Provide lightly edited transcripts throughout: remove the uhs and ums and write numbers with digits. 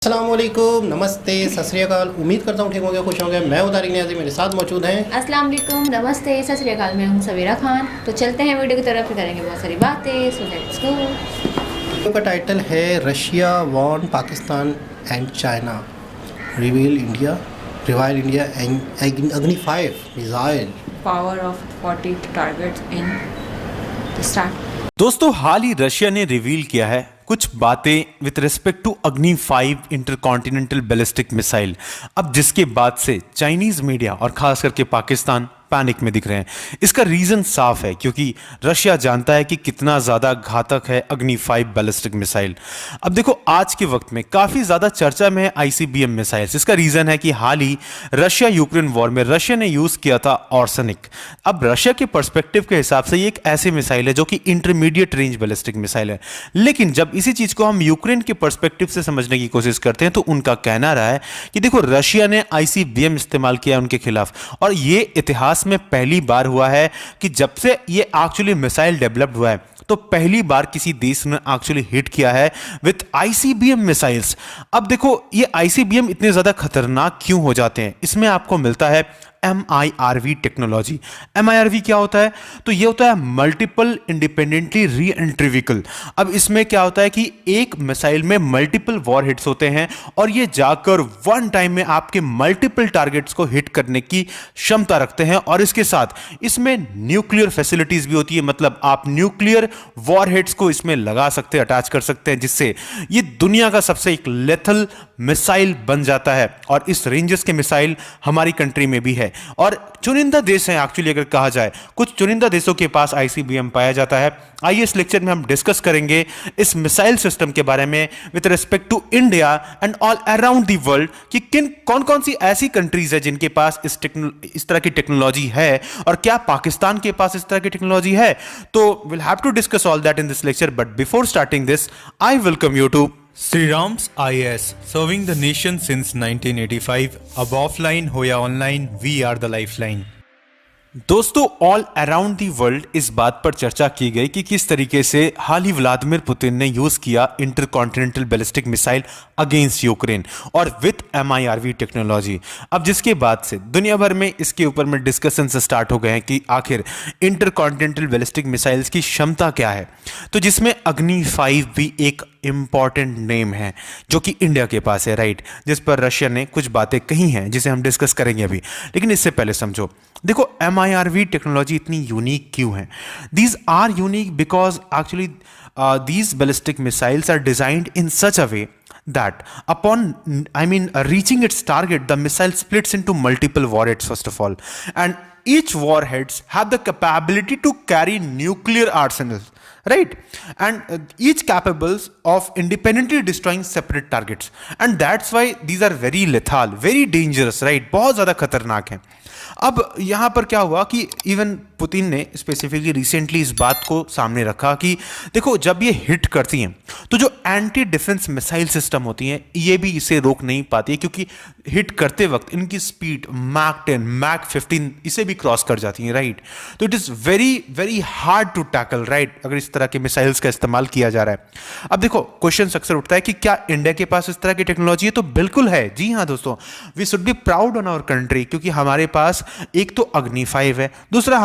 अस्सलामुअलैकुम, नमस्ते, सत श्री अकाल। उम्मीद करता हूँ ठीक होंगे, खुश होंगे। मैं हूं तारिक नियाज़ी, मेरे साथ मौजूद हैं। अस्सलाम वालेकुम, नमस्ते, सत श्री अकाल। मैं हूँ सवेरा खान। तो चलते हैं वीडियो की तरफ, फिर करेंगे बहुत सारी बातें। So let's go. वीडियो का टाइटल है Russia warn Pakistan and China reveal India and Agni 5 missile power of 40 targets in the start. दोस्तों, हाल ही रशिया ने रिवील किया है कुछ बातें विद रिस्पेक्ट टू अग्नि 5 इंटरकॉन्टिनेंटल बैलिस्टिक मिसाइल। अब जिसके बाद से चाइनीज मीडिया और खास करके पाकिस्तान पैनिक में दिख रहे हैं। इसका रीजन साफ है, क्योंकि रशिया जानता है कि कितना ज्यादा घातक है अग्नि 5 बैलिस्टिक मिसाइल। अब देखो, आज के वक्त में काफी ज्यादा चर्चा में है आईसीबीएम मिसाइल्स। इसका रीजन है कि हाल ही रशिया यूक्रेन वॉर में रशिया ने यूज किया था ऑर्सनिक। अब रशिया के पर्सपेक्टिव के हिसाब से ये एक ऐसी मिसाइल है जो कि इंटरमीडिएट रेंज बैलिस्टिक मिसाइल है। लेकिन जब इसी चीज को हम यूक्रेन के पर्सपेक्टिव से समझने की कोशिश करते हैं तो उनका कहना रहा है कि देखो, रशिया ने आईसीबीएम इस्तेमाल किया उनके खिलाफ, और ये इतिहास में पहली बार हुआ है कि जब से ये एक्चुअली मिसाइल डेवलप्ड हुआ है तो पहली बार किसी देश ने एक्चुअली हिट किया है विद आईसीबीएम मिसाइल्स। अब देखो, ये आईसीबीएम इतने ज्यादा खतरनाक क्यों हो जाते हैं? इसमें आपको मिलता है MIRV टेक्नोलॉजी। MIRV क्या होता है? तो ये होता है multiple independently re entry vehicle. अब इसमें क्या होता है कि एक मिसाइल में मल्टीपल वॉर हिट्स होते हैं और ये जाकर वन टाइम में आपके मल्टीपल टारगेट्स को हिट करने की क्षमता रखते हैं। और इसके साथ इसमें न्यूक्लियर फैसिलिटीज भी होती है, मतलब आप न्यूक्लियर वॉर हेड्स को इसमें लगा सकते हैं, अटैच कर सकते हैं, जिससे ये दुनिया का सबसे एक लेथल मिसाइल बन जाता है। और इस रेंजेस के मिसाइल हमारी कंट्री में भी है, और चुनिंदा देश हैं एक्चुअली। अगर कहा जाए, कुछ चुनिंदा देशों के पास आईसीबीएम पाया जाता है। आइए इस लेक्चर में हम डिस्कस करेंगे इस मिसाइल सिस्टम के बारे में with respect to India and all around the world, कि कौन कौन सी ऐसी कंट्रीज है जिनके पास इस तरह की टेक्नोलॉजी है, और क्या पाकिस्तान के पास इस तरह की टेक्नोलॉजी है। तो will have to discuss all that in this lecture, but before starting this I welcome you to Sriram's IS, serving the nation since 1985. अब ऑफलाइन हो या online, we are the lifeline. दोस्तों, ऑल अराउंड दी वर्ल्ड इस बात पर चर्चा की गई कि किस तरीके से हाल ही व्लादिमीर पुतिन ने यूज किया intercontinental ballistic missile against Ukraine और विथ MIRV टेक्नोलॉजी। अब जिसके बाद से दुनिया भर में इसके ऊपर में डिस्कशन स्टार्ट हो गए हैं कि आखिर इंटरकॉन्टिनेंटल बैलिस्टिक मिसाइल्स की क्षमता क्या है। तो जिसमें अग्नि 5 भी एक इंपॉर्टेंट नेम है जो कि इंडिया के पास है, राइट, जिस पर रशिया ने कुछ बातें कही हैं जिसे हम डिस्कस करेंगे अभी। लेकिन इससे पहले समझो, देखो, MIRV टेक्नोलॉजी इतनी यूनिक क्यों है? These are unique because actually these ballistic missiles are designed in such a way that upon reaching its target, the missile splits into multiple warheads first of all, and each warheads have the capability to carry nuclear arsenals, right, and each capable of independently destroying separate targets, and that's why these are very lethal, very dangerous, right, बहुत ज़्यादा खतरनाक हैं। अब यहाँ पर क्या हुआ कि इवन पुतिन ने स्पेसिफिकली रिसेंटली इस बात को सामने रखा कि देखो, जब ये हिट करती हैं तो जो एंटी डिफेंस मिसाइल सिस्टम होती हैं ये भी इसे रोक नहीं पाती है, क्योंकि हिट करते वक्त इनकी स्पीड मैक 10 मैक 15 इसे भी क्रॉस कर जाती हैं, राइट। तो it is very very hard to tackle, right, अगर इस तरह के मिसाइल्स का इस्तेमाल किया जा रहा है। अब देखो, क्वेश्चन अक्सर उठता है कि क्या इंडिया के पास इस तरह की टेक्नोलॉजी है? तो बिल्कुल है, जी हाँ दोस्तों, we should be proud on our country, क्योंकि हमारे पास एक तो अग्नि 5 है, दूसरा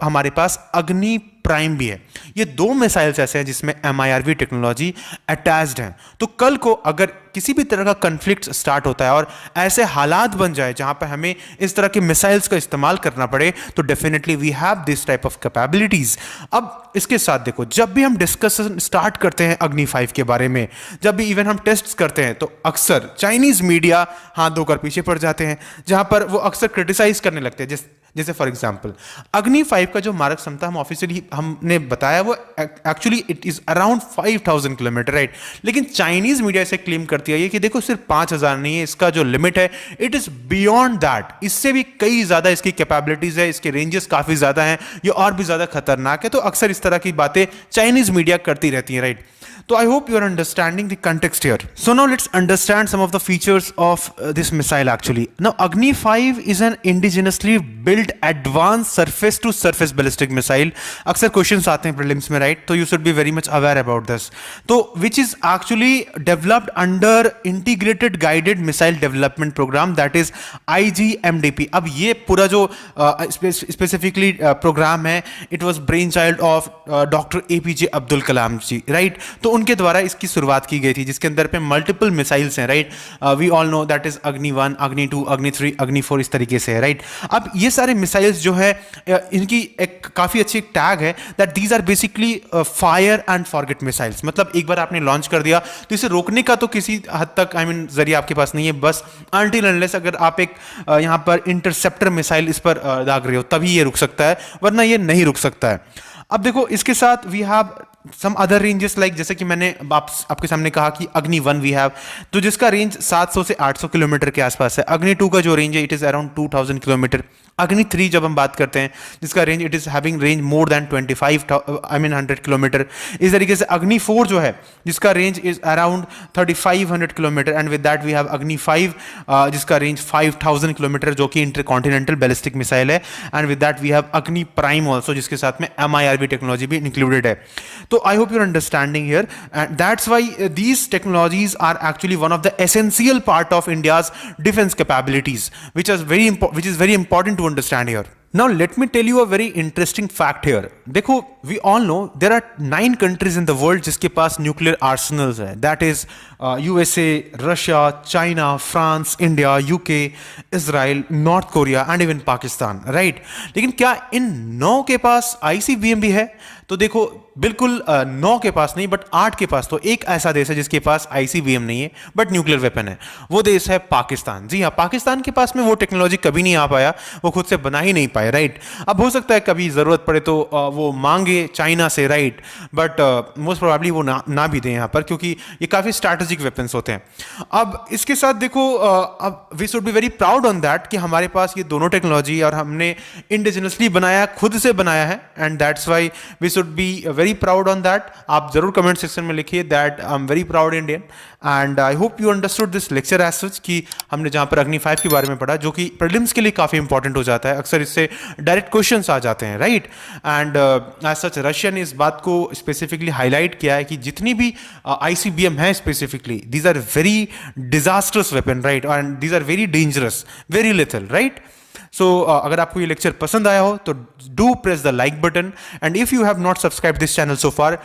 हमारे पास अग्नि प्राइम भी है। ये दो मिसाइल्स ऐसे हैं जिसमें MIRV टेक्नोलॉजी अटैच्ड है। तो कल को अगर किसी भी तरह का कन्फ्लिक्ट स्टार्ट होता है और ऐसे हालात बन जाए जहां पर हमें इस तरह के मिसाइल्स का इस्तेमाल करना पड़े, तो definitely we have this type of capabilities. अब इसके साथ देखो, जब भी हम डिस्कशन स्टार्ट करते हैं अग्नि 5 के बारे में, जब भी इवन हम टेस्ट करते हैं, तो अक्सर चाइनीज मीडिया हाथ धोकर पीछे पड़ जाते हैं, जहां पर वो अक्सर क्रिटिसाइज करने लगते हैं। जैसे फॉर एग्जांपल, अग्नि 5 का जो मारक क्षमता हम ऑफिशियली हमने बताया वो actually it is around 5000 kilometre, right. लेकिन चाइनीज मीडिया से क्लेम करती है कि देखो, सिर्फ 5000 नहीं है, इसका जो लिमिट है इट इज बियॉन्ड दैट, इससे भी कई ज्यादा इसकी कैपेबिलिटीज है, इसके रेंजेस काफी ज्यादा हैं, ये और भी ज्यादा खतरनाक है। तो अक्सर इस तरह की बातें चाइनीज मीडिया करती रहती है, right. So I hope you are understanding the context here. So now let's understand some of the features of this missile actually. Now Agni 5 is an indigenously built advanced surface to surface ballistic missile. अक्सर questions आते हैं prelims में, right? तो you should be very much aware about this. तो which is actually developed under integrated guided missile development program, that is IGMDP. अब ये पूरा जो specifically program है, it was brainchild of Dr. APJ Abdul Kalam ji, right? तो उनके द्वारा इसकी शुरुआत की गई थी, जिसके अंदर पे मल्टीपल मिसाइल्स हैं, right? We all know that is Agni 1, अग्नि 2, अग्नि 3, अग्नि 4, इस तरीके से है, राइट? अब ये सारे मिसाइल्स जो है इनकी एक काफ़ी अच्छी एक टैग है that these are basically fire and forget missiles. मतलब एक बार आपने लॉन्च कर दिया तो इसे रोकने का तो किसी हद तक जरिया आपके पास नहीं है, बस अनटिल अनलेस अगर आप एक यहाँ पर इंटरसेप्टर मिसाइल इस पर दाग रहे हो तभी ये रुक सकता है, वरना ये नहीं रुक सकता है. अब देखो इसके साथ we have some other ranges, like जैसे कि मैंने आपके सामने कहा कि अग्नि 1 वी हैव, तो जिसका रेंज 700 से 800 किलोमीटर के आसपास है. अग्नि 2 का जो रेंज है इट इज़ अराउंड 2000 किलोमीटर. अग्नि 3 जब हम बात करते हैं जिसका range it is having range more than 100 kilometre. इस तरीके से अग्नि 4 जो है जिसका range is around 3500 kilometre. And with that we have Agni 5 जिसका रेंज 5000 किलोमीटर, जो कि इंटरकॉन्टिनेंटल बैलिस्टिक मिसाइल है. And with that we have Agni prime also, जिसके साथ में MIRV टेक्नोलॉजी भी इंक्लूडेड है. So I hope you're understanding here, and that's why these technologies are actually one of the essential part of India's defense capabilities, which is very important to understand here. Now let me tell you a very interesting fact here. देखो, we all know there are 9 countries in the world जिसके पास nuclear arsenals है. That is USA, Russia, China, France, India, UK, Israel, North Korea and even Pakistan, right? लेकिन क्या इन 9 के पास ICBM भी है? तो देखो बिल्कुल 9 के पास नहीं, बट 8 के पास. तो एक ऐसा देश है जिसके पास ICBM नहीं है बट न्यूक्लियर वेपन है, वो देश है पाकिस्तान. जी हाँ, पाकिस्तान के पास में वो टेक्नोलॉजी कभी नहीं आ पाया, वो खुद से बना ही नहीं पाए, राइट? अब हो सकता है कभी ज़रूरत पड़े तो वो मांगे चाइना से, राइट? बट मोस्ट प्रोबेबली वो ना भी दें यहाँ पर, क्योंकि ये काफ़ी स्ट्रैटेजिक वेपन्स होते हैं. अब इसके साथ देखो, अब we should be very proud on that कि हमारे पास ये दोनों टेक्नोलॉजी और हमने इंडिजिनसली बनाया, खुद से बनाया है. And that's why we should be very proud on that. आप जरूर कमेंट सेक्शन में लिखिए that I am very proud Indian. And I hope you understood this lecture as such, कि हमने जहाँ पर अग्नि 5 के बारे में पढ़ा, जो कि प्रीलिम्स के लिए काफ़ी इंपॉर्टेंट हो जाता है. अक्सर इससे डायरेक्ट क्वेश्चंस आ जाते हैं, right? And as such Russia ने इस बात को स्पेसिफिकली हाईलाइट किया है कि जितनी भी ICBM है specifically, these are very disasters weapon, right? And these are very dangerous, very lethal, right? So अगर आपको ये लेक्चर पसंद आया हो तो do press the like button, and if you have not subscribe this channel so far,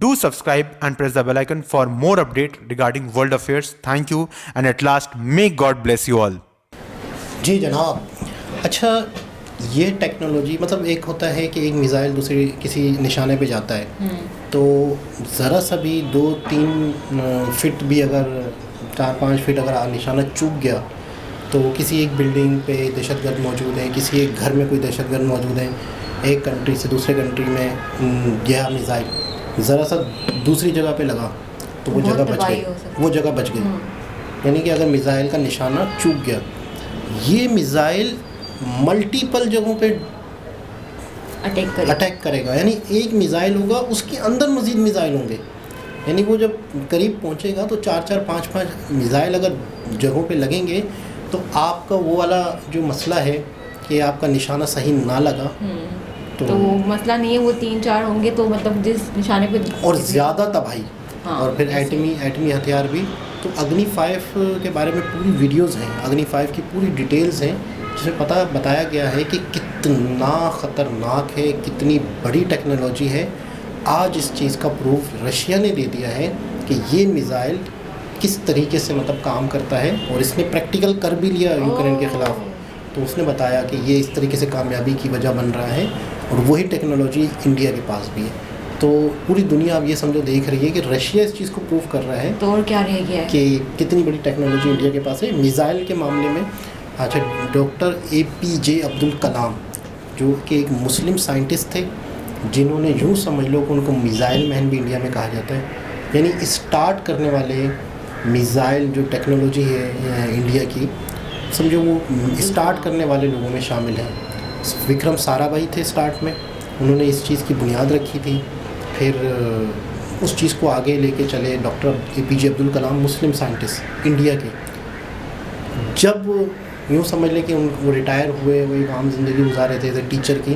do subscribe and press the bell icon for more update regarding world affairs. Thank you, and at last may God bless you all. जी जनाब. अच्छा, ये technology मतलब एक होता है कि एक missile दूसरे किसी निशाने पे जाता है, तो ज़रा सा भी 2-3 फीट भी, अगर 4-5 फीट अगर निशाना चूक गया, तो किसी एक बिल्डिंग पे दहशतगर्द मौजूद हैं, किसी एक घर में कोई दहशतगर्द मौजूद हैं, एक कंट्री से दूसरे कंट्री में गया मिसाइल, ज़रा सा दूसरी जगह पे लगा तो वो जगह बच गई, वो जगह बच गई. यानी कि अगर मिसाइल का निशाना चूक गया, ये मिसाइल मल्टीपल जगहों पे अटैक करेगा. यानी एक मिसाइल होगा, उसके अंदर मज़ीद मिसाइल होंगे. यानी वो जब करीब पहुंचेगा तो 4-4, 5-5 मिसाइल अगर जगहों पे लगेंगे, तो आपका वो वाला जो मसला है कि आपका निशाना सही ना लगा, तो मसला नहीं है, वो 3-4 होंगे तो मतलब जिस निशाने पे और ज़्यादा तबाही. हाँ, और फिर एटमी हथियार भी. तो अग्नि 5 के बारे में पूरी वीडियोस हैं, अग्नि 5 की पूरी डिटेल्स हैं, जिसमें बताया गया है कि कितना ख़तरनाक है, कितनी बड़ी टेक्नोलॉजी है. आज इस चीज़ का प्रूफ रशिया ने दे दिया है कि ये मिसाइल किस तरीके से मतलब काम करता है, और इसने प्रैक्टिकल कर भी लिया यूक्रेन के ख़िलाफ़. तो उसने बताया कि ये इस तरीके से कामयाबी की वजह बन रहा है, और वही टेक्नोलॉजी इंडिया के पास भी है. तो पूरी दुनिया अब ये समझो देख रही है कि रशिया इस चीज़ को प्रूव कर रहा है, तो और क्या रह गया है कि कितनी बड़ी टेक्नोलॉजी इंडिया के पास है मिसाइल के मामले में. अच्छा, डॉक्टर APJ अब्दुल कलाम, जो कि एक मुस्लिम साइंटिस्ट थे, जिन्होंने यूँ समझ लो कि उनको मिसाइल मैन भी इंडिया में कहा जाता है. यानी स्टार्ट करने वाले मिसाइल जो टेक्नोलॉजी है इंडिया की, समझो वो स्टार्ट करने वाले लोगों में शामिल हैं. विक्रम साराभाई थे स्टार्ट में, उन्होंने इस चीज़ की बुनियाद रखी थी. फिर उस चीज़ को आगे लेके चले। डॉक्टर APJ अब्दुल कलाम मुस्लिम साइंटिस्ट इंडिया के, जब यूँ समझ लें कि वो रिटायर हुए, वो एक आम ज़िंदगी गुजार रहे थे एज ए टीचर की,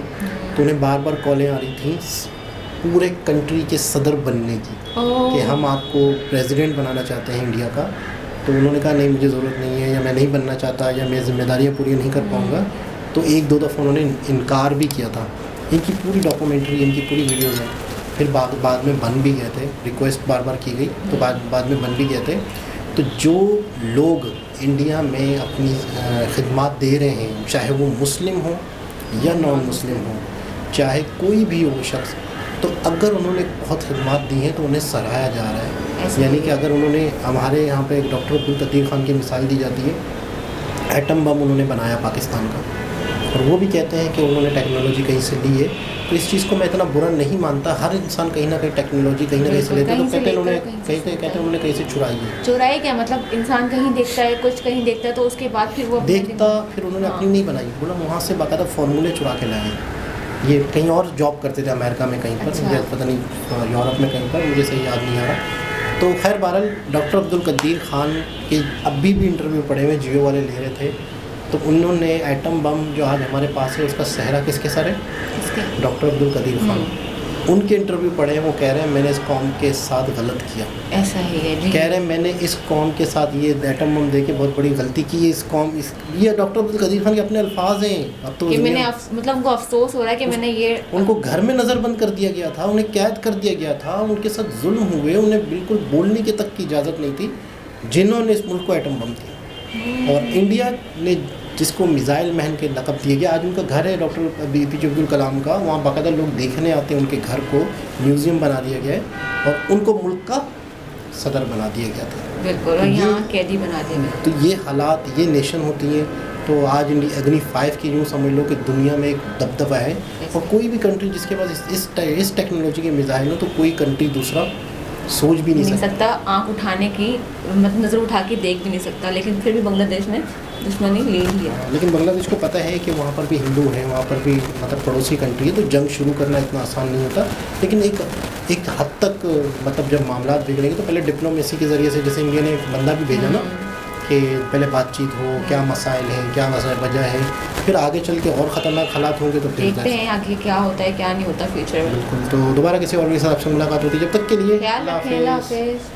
तो उन्हें बार बार कॉलें आ रही थी पूरे कंट्री के सदर बनने की कि हम आपको प्रेसिडेंट बनाना चाहते हैं इंडिया का। तो उन्होंने कहा नहीं, मुझे ज़रूरत नहीं है, या मैं नहीं बनना चाहता, या मैं ज़िम्मेदारियाँ पूरी नहीं कर पाऊँगा। तो एक दो दफ़ा उन्होंने इनकार भी किया था। इनकी पूरी डॉक्यूमेंट्री, इनकी पूरी वीडियोज़ हैं। फिर बाद में बन भी गए थे, रिक्वेस्ट बार बार की गई तो बाद में बन भी गए थे। तो जो लोग इंडिया में अपनी खिदमत दे रहे हैं, चाहे वो मुस्लिम हो या नॉन मुस्लिम हो, चाहे कोई भी हो शख्स, तो अगर उन्होंने बहुत खिदमत दी हैं तो उन्हें सराहा जा रहा है। यानी कि अगर उन्होंने, हमारे यहाँ पे डॉक्टर अब्दुल कदीर खान की मिसाल दी जाती है, एटम बम उन्होंने बनाया पाकिस्तान का, और वो भी कहते हैं कि उन्होंने टेक्नोलॉजी कहीं से ली है। तो इस चीज़ को मैं इतना बुरा नहीं मानता। हर इंसान कहीं ना कहीं टेक्नोलॉजी कहीं ना कहीं से लेते हैं। तो कहते हैं उन्होंने कहीं से चुराई है। चुराई क्या मतलब, इंसान कहीं देखता है कुछ, कहीं देखता है तो उसके बाद फिर वो देखता, फिर उन्होंने अपनी नहीं बनाई, बोला वहाँ से बाकायदा फार्मूले चुरा के लाए। ये कहीं और जॉब करते थे अमेरिका में कहीं पर, मुझे पता नहीं यूरोप में कहीं पर, मुझे सही याद नहीं आ रहा। तो खैर बहरहाल डॉक्टर अब्दुल कदीर खान के अभी भी इंटरव्यू पड़े हुए जियो वाले ले रहे थे। तो उन्होंने एटम बम जो आज हमारे पास है उसका सहरा किसके सर है? डॉक्टर अब्दुल कदीर खान। उनके इंटरव्यू पढ़े हैं, वो कह रहे हैं मैंने इस कौम के साथ गलत किया। ऐसा ही है जी। कह रहे हैं मैंने इस कौम के साथ ये एटम बम दे के बहुत बड़ी गलती की है। ये डॉक्टर अब्दुल कदीर खान के अपने अल्फाज हैं। अब तो कि मैंने मतलब उनको अफसोस हो रहा है कि मैंने ये, उनको घर में नज़रबंद कर दिया गया था, उन्हें कैद कर दिया गया था, उनके साथ जुल्म हुए, उन्हें बिल्कुल बोलने के तक की इजाज़त नहीं थी, जिन्होंने इस मुल्क को एटम बम दिया। और इंडिया ने जिसको मिसाइल मैन के लक़ब दिए गया, आज उनका घर है डॉक्टर APJ अब्दुल कलाम का, वहाँ बाकायदा लोग देखने आते हैं, उनके घर को म्यूज़ियम बना दिया गया है और उनको मुल्क का सदर बना दिया गया था। बिल्कुल, और यहाँ कैदी बना दिया गया। तो ये हालात, ये नेशन होती हैं। तो आज अग्नि 5 की यूँ समझ लो कि दुनिया में एक दबदबा है, और कोई भी कंट्री जिसके पास इस टेक्नोलॉजी के मिसाइल हो, तो कोई कंट्री दूसरा सोच भी नहीं सकता, आँख उठाने की, मतलब नज़र उठा के देख भी नहीं सकता। लेकिन फिर भी बांग्लादेश ने दुश्मनी ले लिया। लेकिन बांग्लादेश को पता है कि वहाँ पर भी हिंदू हैं, वहाँ पर भी मतलब पड़ोसी कंट्री है, तो जंग शुरू करना इतना आसान नहीं होता। लेकिन एक हद तक मतलब जब मामला बिगड़ेंगे तो पहले डिप्लोमेसी के ज़रिए से, जैसे इंडिया ने बंदा भी भेजा ना कि पहले बातचीत हो, क्या मसाइल हैं, क्या वजह है, फिर आगे चल के और ख़तरनाक हालात होंगे तो फिर देखते हैं आगे क्या होता है क्या नहीं होता फ्यूचर में। बिल्कुल। तो दोबारा किसी और के साथ आपसे मुलाकात होती है, जब तक के लिए अल्लाह हाफ़िज़।